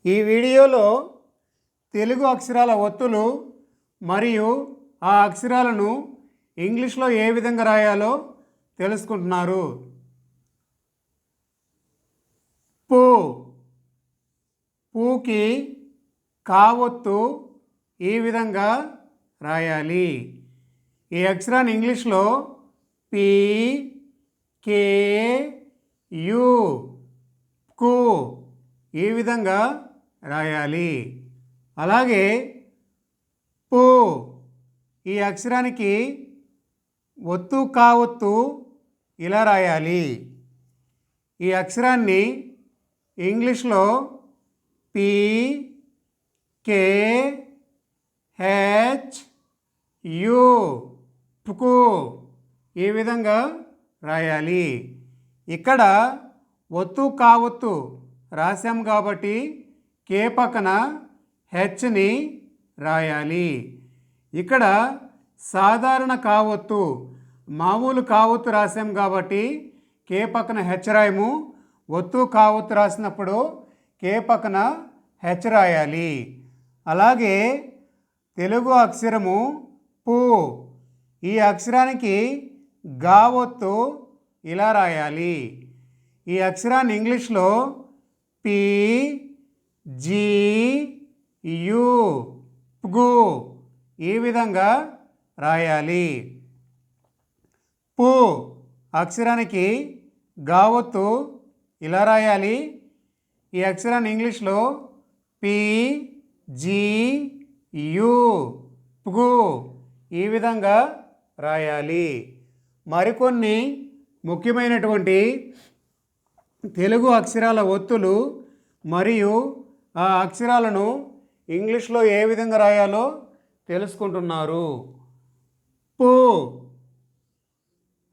ఈ వీడియోలో తెలుగు అక్షరాల ఒత్తులు మరియు ఆ అక్షరాలను ఇంగ్లీష్లో ఏ విధంగా రాయాలో తెలుసుకుంటున్నారు. పు, పూకి కావొత్తు ఈ విధంగా రాయాలి. ఈ అక్షరాన్ని ఇంగ్లీష్లో పి, కే, యు, కు ఈ విధంగా రాయాలి. అలాగే పు ఈ అక్షరానికి ఒత్తు కావొత్తు ఇలా రాయాలి. ఈ అక్షరాన్ని ఇంగ్లీష్లో పి, కే, హెచ్, యు, పుకు ఈ విధంగా రాయాలి. ఇక్కడ ఒత్తు కావొత్తు రాశాం కాబట్టి కే పక్కన హెచ్ని రాయాలి. ఇక్కడ సాధారణ కావొత్తు మామూలు కావొత్తు రాశాం కాబట్టి కే పక్కన హెచ్ రాయము. ఒత్తు కావొత్తు రాసినప్పుడు కే పక్కన హెచ్ రాయాలి. అలాగే తెలుగు అక్షరము పు ఈ అక్షరానికి గావొత్తు ఇలా రాయాలి. ఈ అక్షరాన్ని ఇంగ్లీష్లో పి, జి, యు, పు ఈ విధంగా రాయాలి. పు అక్షరానికి గావొత్తు ఇలా రాయాలి. ఈ అక్షరాన్ని ఇంగ్లీష్లో పి, జి, యు, పు ఈ విధంగా రాయాలి. మరికొన్ని ముఖ్యమైనటువంటి తెలుగు అక్షరాల ఒత్తులు మరియు ఆ అక్షరాలను ఇంగ్లీష్లో ఏ విధంగా రాయాలో తెలుసుకుంటున్నారు. పు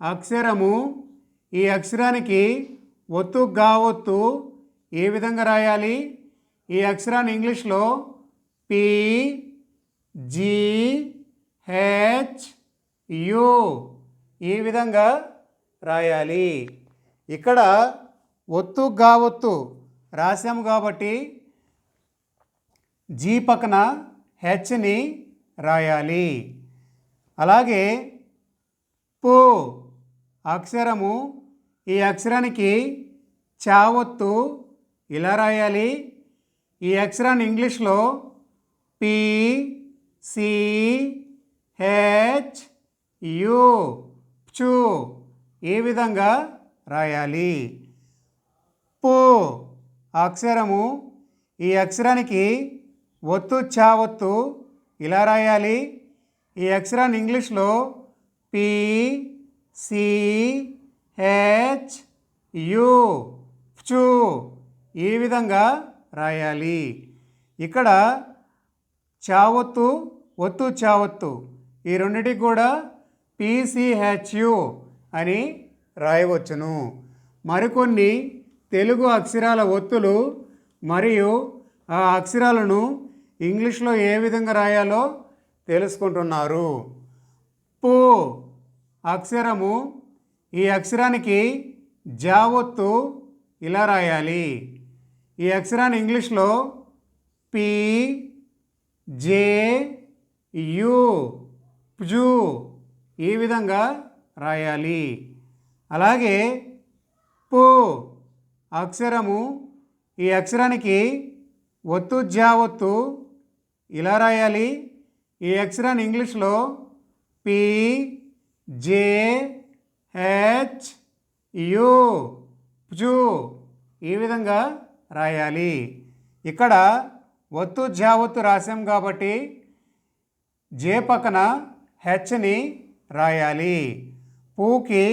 అక్షరము ఈ అక్షరానికి ఒత్తు గావొత్తు ఏ విధంగా రాయాలి. ఈ అక్షరాన్ని ఇంగ్లీష్లో పి, జి, హెచ్, యు ఈ విధంగా రాయాలి. ఇక్కడ ఒత్తు గావొత్తు రాశాము కాబట్టి జీ పక్కన హెచ్ని రాయాలి. అలాగే పు అక్షరము ఈ అక్షరానికి చావొత్తు ఇలా రాయాలి. ఈ అక్షరాన్ని ఇంగ్లీష్లో పి, సి, హెచ్, యు, చు ఈ విధంగా రాయాలి. పు అక్షరము ఈ అక్షరానికి ఒత్తు చావొత్తు ఇలా రాయాలి. ఈ అక్షరాన్ని ఇంగ్లీష్లో పి, సి, హెచ్, యు, చు ఈ విధంగా రాయాలి. ఇక్కడ చావొత్తు ఒత్తు చావొత్తు ఈ రెండిటికి కూడా పిసిహెచ్యు అని రాయవచ్చును. మరికొన్ని తెలుగు అక్షరాల ఒత్తులు మరియు ఆ అక్షరాలను ఇంగ్లీష్లో ఏ విధంగా రాయాలో తెలుసుకుంటున్నారు. పు అక్షరము ఈ అక్షరానికి జావొత్తు ఇలా రాయాలి. ఈ అక్షరాన్ని ఇంగ్లీష్లో పి, జే, యు, జు ఈ విధంగా రాయాలి. అలాగే పు అక్షరము ఈ అక్షరానికి ఒత్తు జావొత్తు ఇలా రాయాలి. ఈ అక్షరాన్ని ఇంగ్లీష్లో పి, జే, హెచ్, యు, జు ఈ విధంగా రాయాలి. ఇక్కడ ఒత్తు జావొత్తు రాశాం కాబట్టి జే పక్కన హెచ్ని రాయాలి. పూకి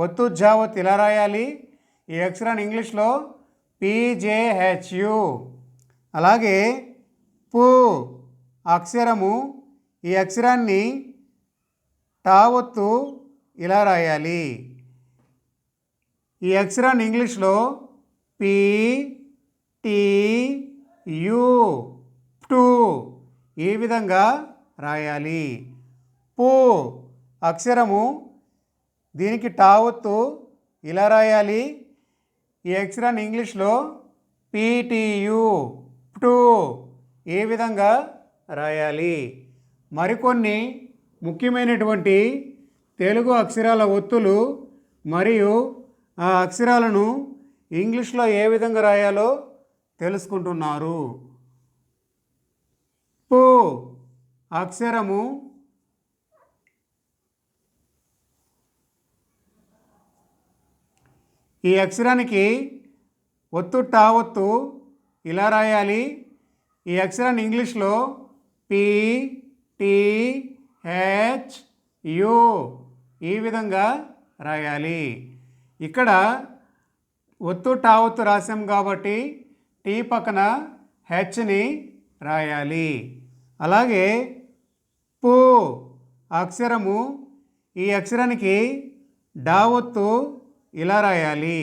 ఒత్తు జావొత్తు ఇలా రాయాలి. ఈ అక్షరాన్ని ఇంగ్లీష్లో పిజేహెచ్యు. అలాగే పు అక్షరము ఈ అక్షరాన్ని టావొత్తు ఇలా రాయాలి. ఈ అక్షరాన్ని ఇంగ్లీష్లో పి, టి, యు, టు ఈ విధంగా రాయాలి. పు అక్షరము దీనికి టావొత్తు ఇలా రాయాలి. ఈ అక్షరాన్ని ఇంగ్లీష్లో పిటియు టూ ఏ విధంగా రాయాలి? మరికొన్ని ముఖ్యమైనటువంటి తెలుగు అక్షరాల ఒత్తులు మరియు ఆ అక్షరాలను ఇంగ్లీష్లో ఏ విధంగా రాయాలో తెలుసుకుంటున్నారు. పు అక్షరము ఈ అక్షరానికి ఒత్తు టా ఒత్తు ఇలా రాయాలి. ఈ అక్షరాన్ని ఇంగ్లీష్లో పి టి హెచ్ యు ఈ విధంగా రాయాలి. ఇక్కడ ఒత్తు టా ఒత్తు రాసాం కాబట్టి టీ పక్కన హెచ్ని రాయాలి. అలాగే పు అక్షరము ఈ అక్షరానికి డా ఒత్తు ఇలా రాయాలి.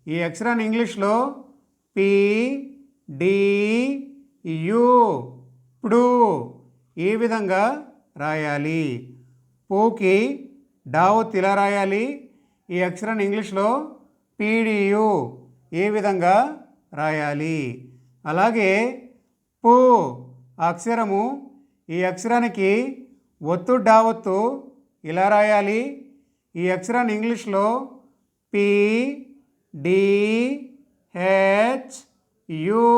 ఈ అక్షరాన్ని ఇంగ్లీష్లో పి డి యు ఇప్పుడు ఈ విధంగా రాయాలి. పూకి డా ఒత్తు ఇలా రాయాలి. ఈ అక్షరాన్ని ఇంగ్లీష్లో పీడియు ఈ విధంగా రాయాలి. అలాగే పు అక్షరము ఈ అక్షరానికి ఒత్తు డా ఒత్తు ఇలా రాయాలి. ఈ అక్షరాన్ని ఇంగ్లీష్లో పి డి హెచ్ యు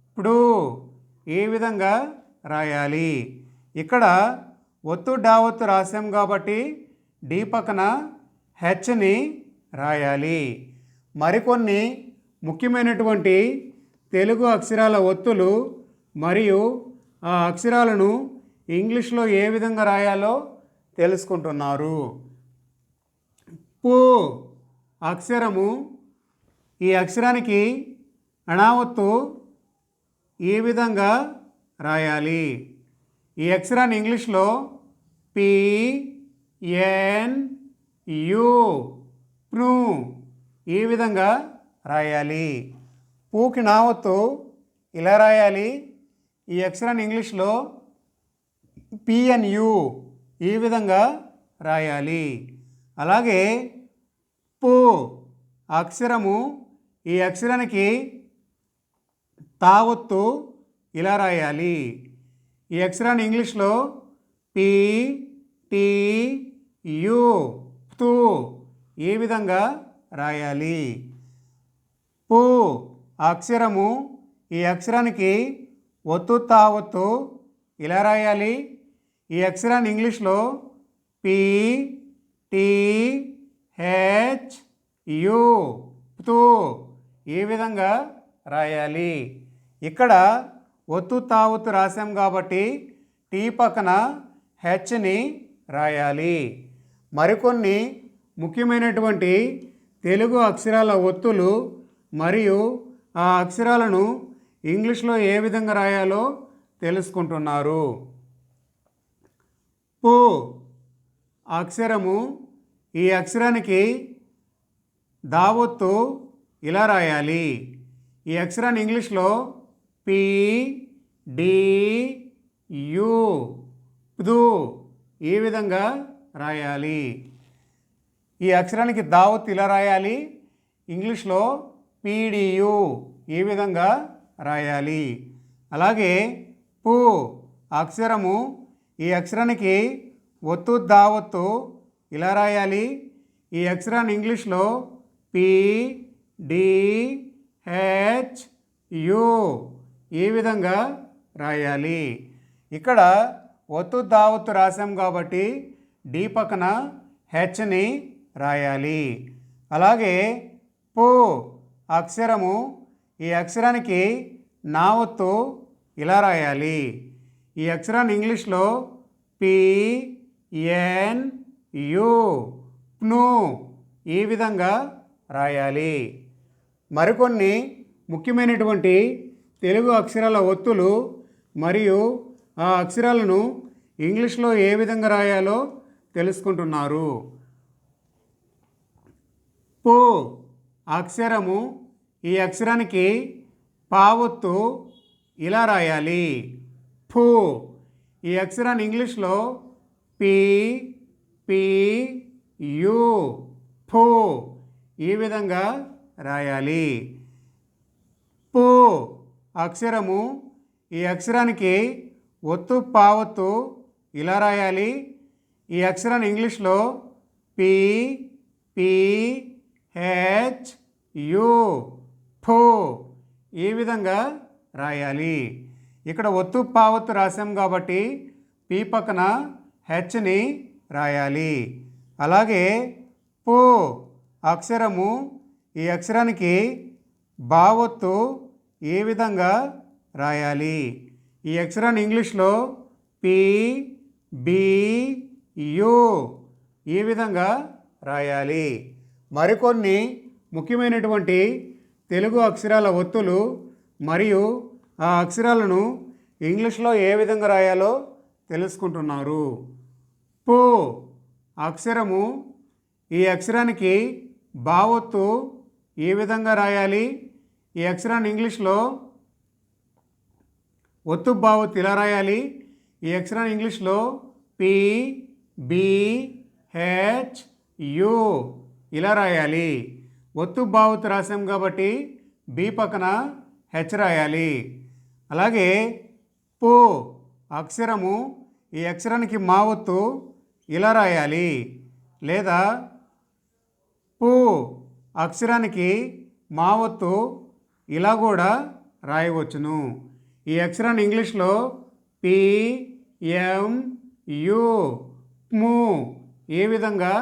ఇప్పుడు ఈ విధంగా రాయాలి. ఇక్కడ ఒత్తు డా ఒత్తు రాసాం కాబట్టి డి పక్కన హెచ్ని రాయాలి. మరికొన్ని ముఖ్యమైనటువంటి తెలుగు అక్షరాల ఒత్తులు మరియు ఆ అక్షరాలను ఇంగ్లీష్లో ఏ విధంగా రాయాలో తెలుసుకుంటున్నారు. పు అక్షరము ఈ అక్షరానికి అణావత్తు ఈ విధంగా రాయాలి. ఈ అక్షరాన్ని ఇంగ్లీష్లో పి ఎన్ యు ప్ను ఈ విధంగా రాయాలి. పూకి నావత్తు ఇలా రాయాలి. ఈ అక్షరాన్ని ఇంగ్లీష్లో పిఎన్యు ఈ విధంగా రాయాలి. అలాగే పు అక్షరము ఈ అక్షరానికి తావత్తు ఇలా రాయాలి. ఈ అక్షరాన్ని ఇంగ్లీష్లో పి టి యు తు ఈ విధంగా రాయాలి. పు అక్షరము ఈ అక్షరానికి ఒత్తు తావత్తు ఇలా రాయాలి. ఈ అక్షరాన్ని ఇంగ్లీష్లో పి టి హెచ్ యు తు ఈ విధంగా రాయాలి. ఇక్కడ ఒత్తు తావత్తు రాసాం కాబట్టి టీ పక్కన హెచ్ని రాయాలి. మరికొన్ని ముఖ్యమైనటువంటి తెలుగు అక్షరాల ఒత్తులు మరియు ఆ అక్షరాలను ఇంగ్లీష్లో ఏ విధంగా రాయాలో తెలుసుకుంటున్నారు. పు అక్షరము ఈ అక్షరానికి దావత్తు ఇలా రాయాలి. ఈ అక్షరాన్ని ఇంగ్లీష్లో పి డి యు దు ఈ విధంగా రాయాలి. ఈ అక్షరానికి దావత్తు ఇలా రాయాలి. ఇంగ్లీష్లో పీడియు ఈ విధంగా రాయాలి. అలాగే పు అక్షరము ఈ అక్షరానికి ఒత్తు దావత్తు ఇలా రాయాలి. ఈ అక్షరాన్ని ఇంగ్లీష్లో పి డి హెచ్ యు ఈ విధంగా రాయాలి. ఇక్కడ ఒత్తు దావత్తు రాసాం కాబట్టి డి పక్కన హెచ్ని రాయాలి. అలాగే పు అక్షరము ఈ అక్షరానికి నావత్తు ఇలా రాయాలి. ఈ అక్షరాన్ని ఇంగ్లీష్లో పి ఎన్ యు ప్ను ఈ విధంగా రాయాలి. మరికొన్ని ముఖ్యమైనటువంటి తెలుగు అక్షరాల ఒత్తులు మరియు ఆ అక్షరాలను ఇంగ్లీష్లో ఏ విధంగా రాయాలో తెలుసుకుంటున్నారు. పు అక్షరము ఈ అక్షరానికి పావత్తు ఇలా రాయాలి. ఫు ఈ అక్షరాన్ని ఇంగ్లీష్లో పి పి యు ఫు ఈ విధంగా రాయాలి. పు అక్షరము ఈ అక్షరానికి ఒత్తు పావత్తు ఇలా రాయాలి. ఈ అక్షరాన్ని ఇంగ్లీష్లో పి పి హెచ్ యు ఫు ఈ విధంగా రాయాలి. ఇక్కడ ఒత్తు పావత్తు రాసాం కాబట్టి పి పక్కన హెచ్ని రాయాలి. అలాగే పు అక్షరము ఈ అక్షరానికి బావత్తు ఏ విధంగా రాయాలి. ఈ అక్షరాన్ని ఇంగ్లీష్లో పి బి యు ఈ విధంగా రాయాలి. మరికొన్ని ముఖ్యమైనటువంటి తెలుగు అక్షరాల ఒత్తులు మరియు ఆ అక్షరాలను ఇంగ్లీష్లో ఏ విధంగా రాయాలో తెలుసుకుంటున్నారు. పు అక్షరము ఈ అక్షరానికి బావత్తు ఏ విధంగా రాయాలి. ఈ అక్షరాన్ని ఇంగ్లీష్లో ఒత్తు బావత్తు ఇలా రాయాలి. ఈ అక్షరాన్ని ఇంగ్లీష్లో పి బి హెచ్ యు ఇలా రాయాలి. ఒత్తు బావత్తు రాసాం కాబట్టి బి పక్కన హెచ్ రాయాలి. అలాగే పు అక్షరము ఈ అక్షరానికి మావత్తు ఇలా రాయాలి. లేదా పు అక్షరానికి మావత్తు ఇలా కూడా రాయవచ్చును. ఈ అక్షరాన్ని ఇంగ్లీష్లో పి ఎం యు ము ఏ విధంగా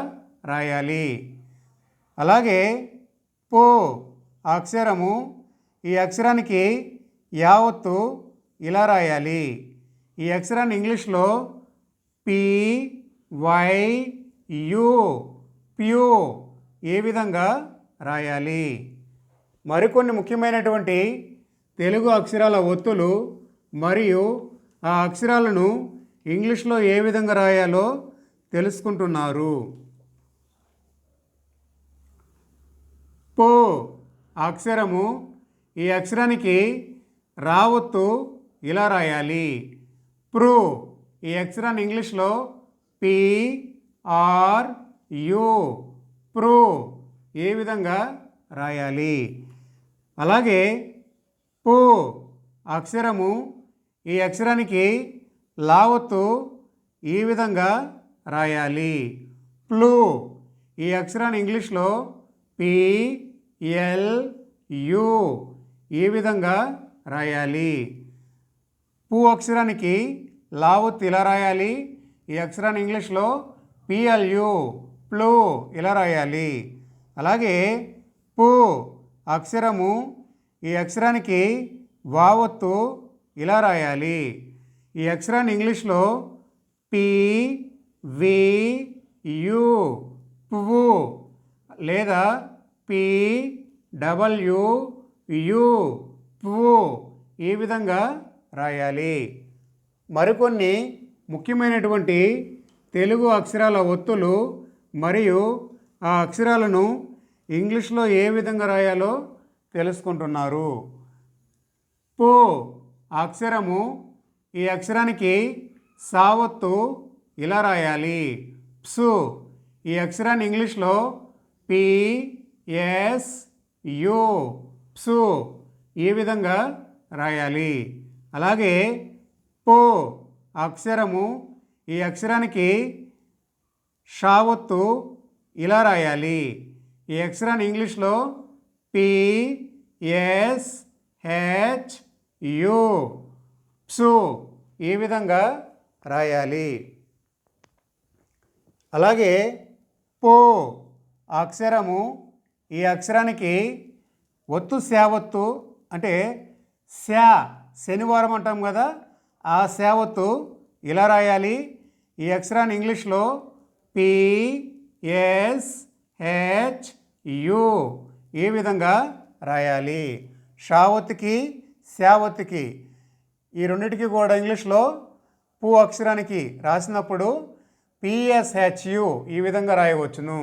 రాయాలి. అలాగే పు అక్షరము ఈ అక్షరానికి యావత్తు ఇలా రాయాలి. ఈ అక్షరాన్ని ఇంగ్లీష్లో పి వై యు ప్యూ ఏ విధంగా రాయాలి. మరికొన్ని ముఖ్యమైనటువంటి తెలుగు అక్షరాల ఒత్తులు మరియు ఆ అక్షరాలను ఇంగ్లీష్లో ఏ విధంగా రాయాలో తెలుసుకుంటున్నారు. పు అక్షరము ఈ అక్షరానికి రావత్తు ఇలా రాయాలి. ప్రు ఈ అక్షరాన్ని ఇంగ్లీష్లో పి ఆర్ యు ప్రు ఏ విధంగా రాయాలి. అలాగే పు అక్షరము ఈ అక్షరానికి లావత్తు ఈ విధంగా రాయాలి. ప్లు ఈ అక్షరాన్ని ఇంగ్లీష్లో పి ఎల్ యు ఈ విధంగా రాయాలి. పు అక్షరానికి లావత్తు ఇలా రాయాలి. ఈ అక్షరాన్ని ఇంగ్లీష్లో పిఎల్యు ప్లు ఇలా రాయాలి. అలాగే పు అక్షరము ఈ అక్షరానికి వావత్తు ఇలా రాయాలి. ఈ అక్షరాన్ని ఇంగ్లీష్లో పి వి యు పువ్వు లేదా పి డబ్ల్యూ యు పువ్వు ఈ విధంగా రాయాలి. మరికొన్ని ముఖ్యమైనటువంటి తెలుగు అక్షరాల ఒత్తులు మరియు ఆ అక్షరాలను ఇంగ్లీష్లో ఏ విధంగా రాయాలో తెలుసుకుంటున్నారు. పు అక్షరము ఈ అక్షరానికి సావత్తు ఇలా రాయాలి. ప్సు ఈ అక్షరాన్ని ఇంగ్లీష్లో పి ఎస్ యు ప్సు ఈ విధంగా రాయాలి. అలాగే పు అక్షరము ఈ అక్షరానికి షావత్తు ఇలా రాయాలి. ఈ అక్షరాన్ని ఇంగ్లీష్లో పి ఎస్ హెచ్ యు ప్సు ఈ విధంగా రాయాలి. అలాగే పు అక్షరము ఈ అక్షరానికి ఒత్తు శావత్తు అంటే శనివారం అంటాం కదా, ఆ శావత్తు ఇలా రాయాలి. ఈ అక్షరాన్ని ఇంగ్లీష్లో పి ఎస్ హెచ్ యు ఈ విధంగా రాయాలి. షావత్తుకి శావత్తుకి ఈ రెండింటికి కూడా ఇంగ్లీష్లో పు అక్షరానికి రాసినప్పుడు పిఎస్హెచ్యు ఈ విధంగా రాయవచ్చును.